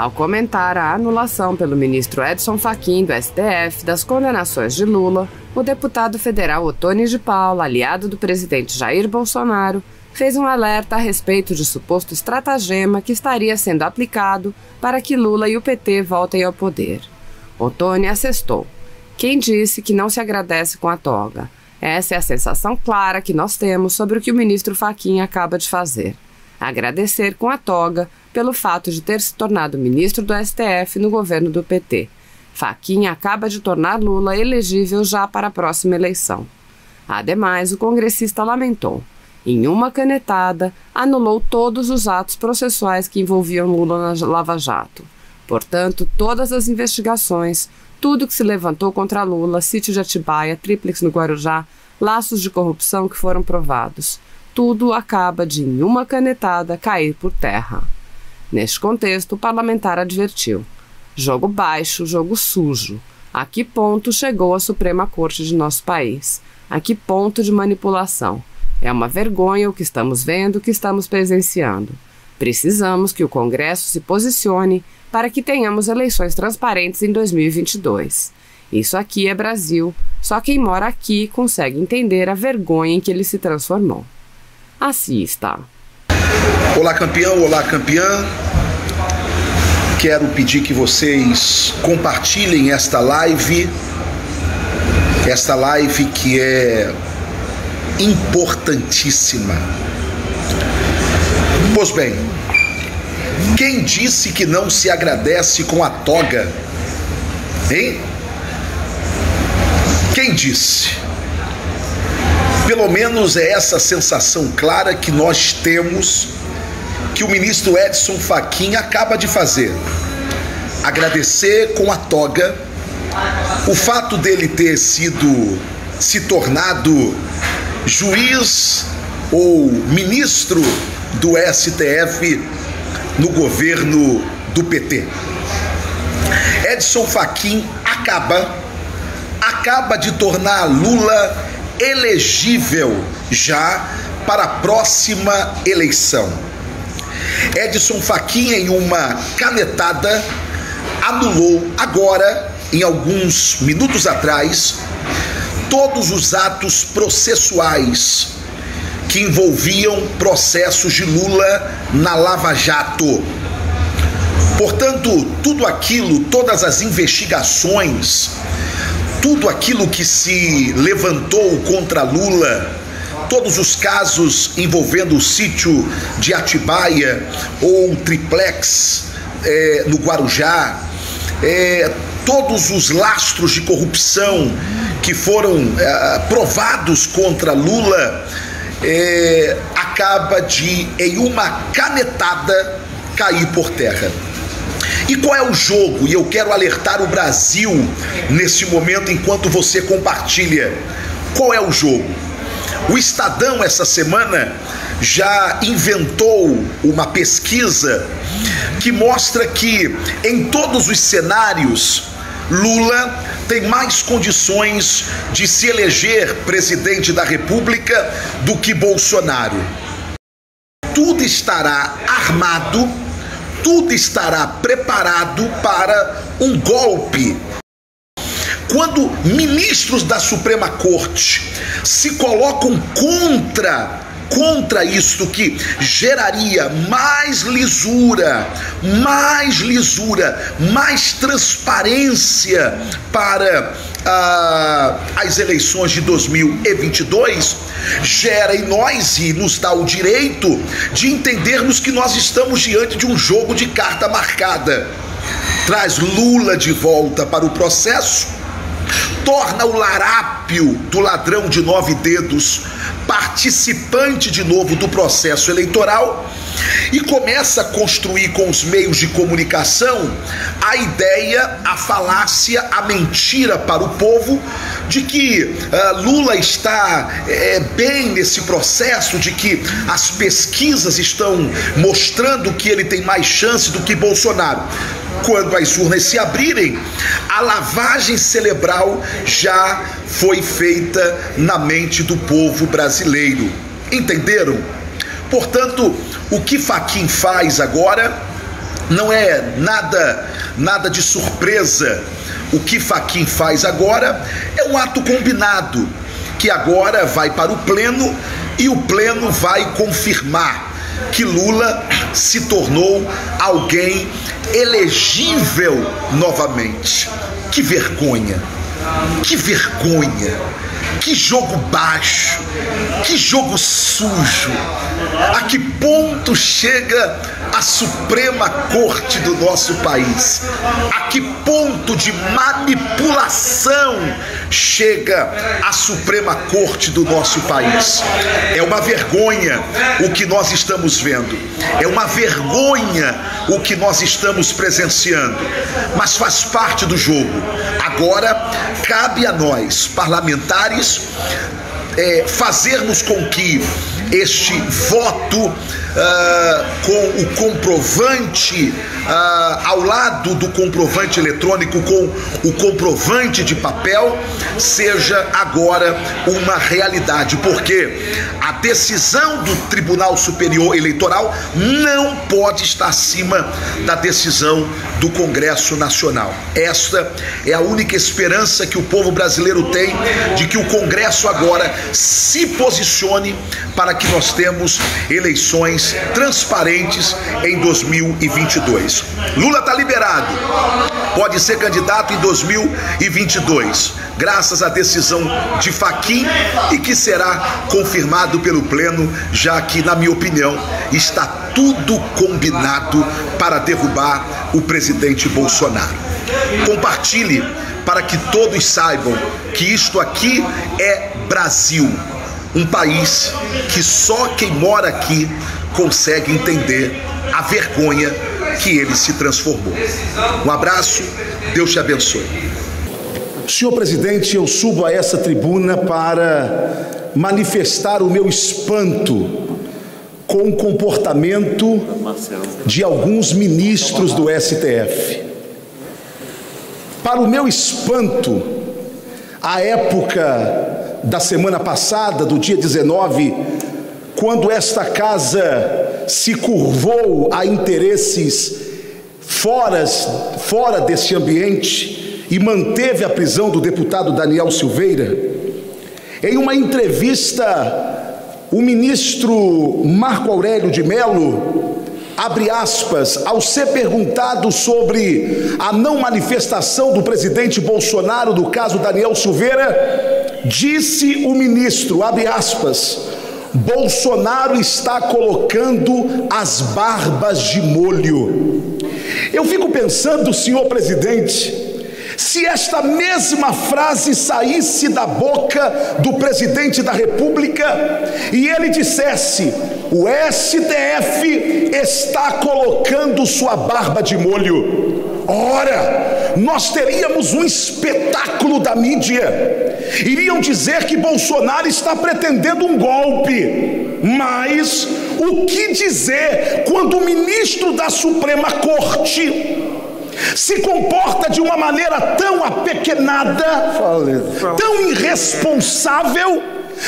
Ao comentar a anulação pelo ministro Edson Fachin do STF das condenações de Lula, o deputado federal Ottoni de Paula, aliado do presidente Jair Bolsonaro, fez um alerta a respeito de suposto estratagema que estaria sendo aplicado para que Lula e o PT voltem ao poder. Ottoni assestou: "Quem disse que não se agradece com a toga? Essa é a sensação clara que nós temos sobre o que o ministro Fachin acaba de fazer. Agradecer com a toga pelo fato de ter se tornado ministro do STF no governo do PT. Fachin acaba de tornar Lula elegível já para a próxima eleição." Ademais, o congressista lamentou: "Em uma canetada, anulou todos os atos processuais que envolviam Lula na Lava Jato. Portanto, todas as investigações, tudo que se levantou contra Lula, sítio de Atibaia, tríplex no Guarujá, laços de corrupção que foram provados, tudo acaba de, em uma canetada, cair por terra." Neste contexto, o parlamentar advertiu: "Jogo baixo, jogo sujo. A que ponto chegou a Suprema Corte de nosso país? A que ponto de manipulação? É uma vergonha o que estamos vendo, o que estamos presenciando. Precisamos que o Congresso se posicione para que tenhamos eleições transparentes em 2022. Isso aqui é Brasil, só quem mora aqui consegue entender a vergonha em que ele se transformou." Assista. Olá, campeão, olá, campeã. Quero pedir que vocês compartilhem esta live que é importantíssima. Pois bem, quem disse que não se agradece com a toga? Hein? Quem disse? Pelo menos é essa sensação clara que nós temos que o ministro Edson Fachin acaba de fazer. Agradecer com a toga o fato dele ter se tornado juiz ou ministro do STF no governo do PT. Edson Fachin acaba de tornar Lula elegível já para a próxima eleição. Edson Fachin, em uma canetada, anulou agora, em alguns minutos atrás, todos os atos processuais que envolviam processos de Lula na Lava Jato. Portanto, tudo aquilo, todas as investigações, tudo aquilo que se levantou contra Lula, todos os casos envolvendo o sítio de Atibaia ou o triplex no Guarujá, todos os lastros de corrupção que foram provados contra Lula, acaba de, em uma canetada, cair por terra. E qual é o jogo? E eu quero alertar o Brasil nesse momento enquanto você compartilha. Qual é o jogo? O Estadão, essa semana, já inventou uma pesquisa que mostra que, em todos os cenários, Lula tem mais condições de se eleger presidente da República do que Bolsonaro. Tudo estará armado, tudo estará preparado para um golpe. Quando ministros da Suprema Corte se colocam contra isto que geraria mais lisura, mais transparência para as eleições de 2022, gera em nós e nos dá o direito de entendermos que nós estamos diante de um jogo de carta marcada. Traz Lula de volta para o processo, torna o larápio do ladrão de 9 dedos participante de novo do processo eleitoral e começa a construir com os meios de comunicação a ideia, a falácia, a mentira para o povo de que Lula está bem nesse processo, de que as pesquisas estão mostrando que ele tem mais chance do que Bolsonaro. Quando as urnas se abrirem, a lavagem cerebral já foi feita na mente do povo brasileiro. Entenderam? Portanto, o que Fachin faz agora Não é nada de surpresa. O que Fachin faz agora é um ato combinado, que agora vai para o pleno e o pleno vai confirmar que Lula se tornou alguém elegível novamente. Que vergonha! Que vergonha! Que jogo baixo! Que jogo sujo! A que ponto chega a Suprema Corte do nosso país? A que ponto de manipulação chega a Suprema Corte do nosso país? É uma vergonha o que nós estamos vendo. É uma vergonha o que nós estamos presenciando. Mas faz parte do jogo. Agora cabe a nós, parlamentares, fazermos com que este voto com o comprovante ao lado do comprovante eletrônico, com o comprovante de papel, seja agora uma realidade, porque a decisão do Tribunal Superior Eleitoral não pode estar acima da decisão do Congresso Nacional. Esta é a única esperança que o povo brasileiro tem, de que o Congresso agora se posicione para que nós temos eleições transparentes em 2022. Lula está liberado, pode ser candidato em 2022, graças à decisão de Fachin, e que será confirmado pelo pleno, já que, na minha opinião, está tudo combinado para derrubar o presidente Bolsonaro. Compartilhe para que todos saibam que isto aqui é Brasil, um país que só quem mora aqui consegue entender a vergonha que ele se transformou. Um abraço, Deus te abençoe. Senhor presidente, eu subo a essa tribuna para manifestar o meu espanto com o comportamento de alguns ministros do STF. Para o meu espanto, à época da semana passada, do dia 19, quando esta casa se curvou a interesses fora desse ambiente e manteve a prisão do deputado Daniel Silveira, em uma entrevista, o ministro Marco Aurélio de Mello, abre aspas, ao ser perguntado sobre a não manifestação do presidente Bolsonaro do caso Daniel Silveira, disse o ministro, abre aspas, Bolsonaro está colocando as barbas de molho. Eu fico pensando, senhor presidente, se esta mesma frase saísse da boca do presidente da República e ele dissesse, o STF está colocando sua barba de molho, ora, nós teríamos um espetáculo da mídia. Iriam dizer que Bolsonaro está pretendendo um golpe, mas o que dizer quando o ministro da Suprema Corte se comporta de uma maneira tão apequenada, tão irresponsável,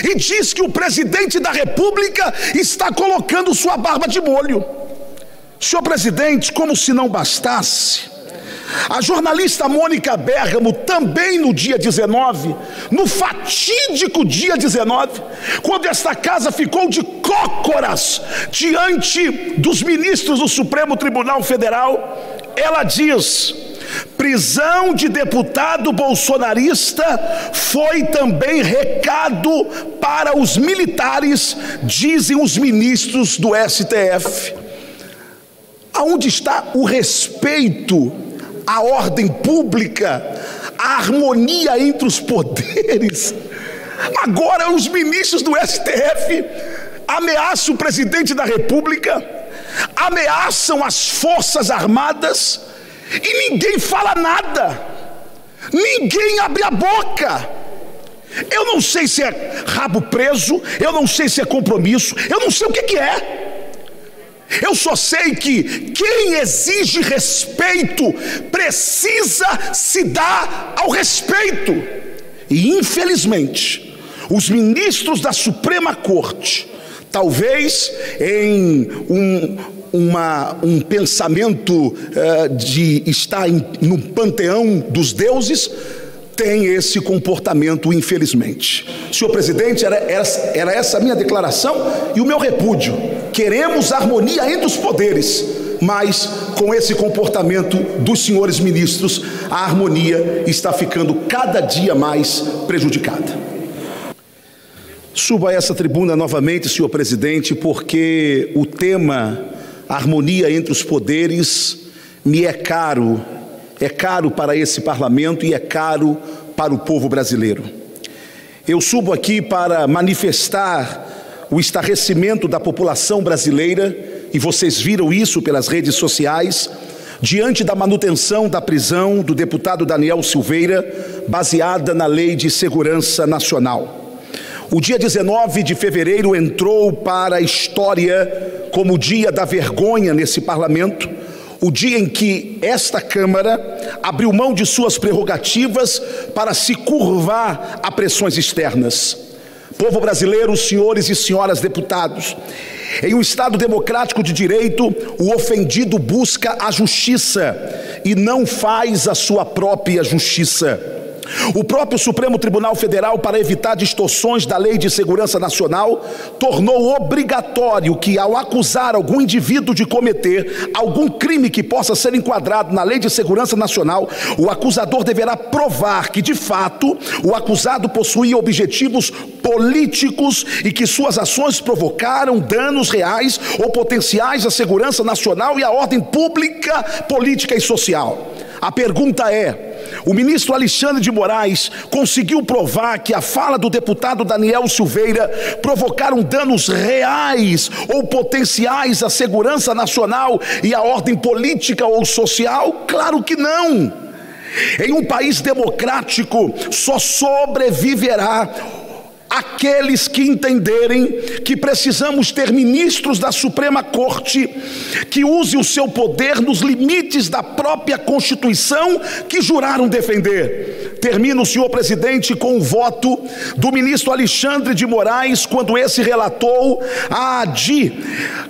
e diz que o presidente da República está colocando sua barba de molho? Senhor presidente, como se não bastasse, a jornalista Mônica Bergamo, também no dia 19, no fatídico dia 19, quando esta casa ficou de cócoras diante dos ministros do Supremo Tribunal Federal, ela diz, prisão de deputado bolsonarista foi também recado para os militares, dizem os ministros do STF. Aonde está o respeito à ordem pública, à harmonia entre os poderes? Agora os ministros do STF ameaçam o presidente da República, ameaçam as Forças Armadas e ninguém fala nada, ninguém abre a boca. Eu não sei se é rabo preso, eu não sei se é compromisso, eu não sei o que é. Eu só sei que quem exige respeito precisa se dar ao respeito. E infelizmente, os ministros da Suprema Corte Talvez em um pensamento de estar no panteão dos deuses, tem esse comportamento, infelizmente. Senhor presidente, era essa a minha declaração e o meu repúdio. Queremos harmonia entre os poderes, mas com esse comportamento dos senhores ministros, a harmonia está ficando cada dia mais prejudicada. Suba a essa tribuna novamente, senhor presidente, porque o tema harmonia entre os poderes me é caro para esse parlamento e é caro para o povo brasileiro. Eu subo aqui para manifestar o estarrecimento da população brasileira, e vocês viram isso pelas redes sociais, diante da manutenção da prisão do deputado Daniel Silveira, baseada na Lei de Segurança Nacional. O dia 19 de fevereiro entrou para a história como o dia da vergonha nesse parlamento, o dia em que esta Câmara abriu mão de suas prerrogativas para se curvar a pressões externas. Povo brasileiro, senhores e senhoras deputados, em um Estado democrático de direito, o ofendido busca a justiça e não faz a sua própria justiça. O próprio Supremo Tribunal Federal, para evitar distorções da Lei de Segurança Nacional, tornou obrigatório que, ao acusar algum indivíduo de cometer algum crime que possa ser enquadrado na Lei de Segurança Nacional, o acusador deverá provar que, de fato, o acusado possuía objetivos políticos e que suas ações provocaram danos reais ou potenciais à segurança nacional e à ordem pública, política e social. A pergunta é: o ministro Alexandre de Moraes conseguiu provar que a fala do deputado Daniel Silveira provocaram danos reais ou potenciais à segurança nacional e à ordem política ou social? Claro que não! Em um país democrático só sobreviverá aqueles que entenderem que precisamos ter ministros da Suprema Corte que use o seu poder nos limites da própria Constituição que juraram defender. Termino, senhor presidente, com o voto do ministro Alexandre de Moraes, quando esse relatou a ADI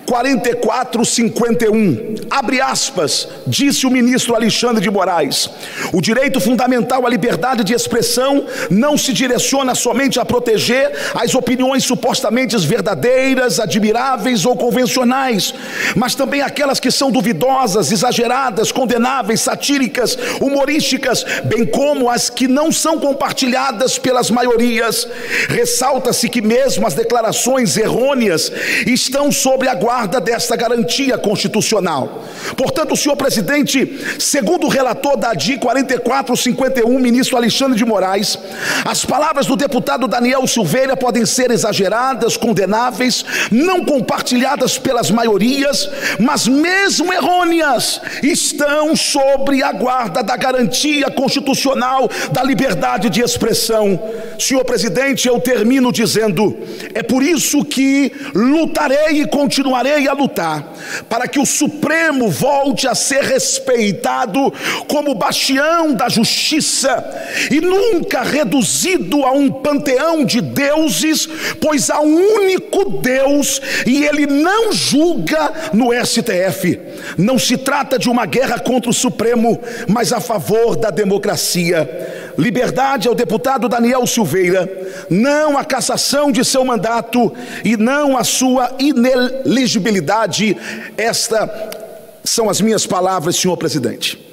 4451. Abre aspas, disse o ministro Alexandre de Moraes: o direito fundamental à liberdade de expressão não se direciona somente a proteger as opiniões supostamente verdadeiras, admiráveis ou convencionais, mas também aquelas que são duvidosas, exageradas, condenáveis, satíricas, humorísticas, bem como as que não são compartilhadas pelas maiorias. Ressalta-se que mesmo as declarações errôneas estão sob a guarda desta garantia constitucional. Portanto, senhor presidente, segundo o relator da ADI 4451, ministro Alexandre de Moraes, as palavras do deputado Daniel Silveira podem ser exageradas, condenáveis, não compartilhadas pelas maiorias, mas mesmo errôneas, estão sob a guarda da garantia constitucional da liberdade de expressão. Senhor presidente, eu termino dizendo: é por isso que lutarei e continuarei a lutar para que o Supremo volte a ser respeitado como bastião da justiça e nunca reduzido a um panteão de deuses, pois há um único Deus e ele não julga no STF. Não se trata de uma guerra contra o Supremo, mas a favor da democracia. Liberdade ao deputado Daniel Silveira, não a cassação de seu mandato e não a sua inelegibilidade. Estas são as minhas palavras, senhor presidente.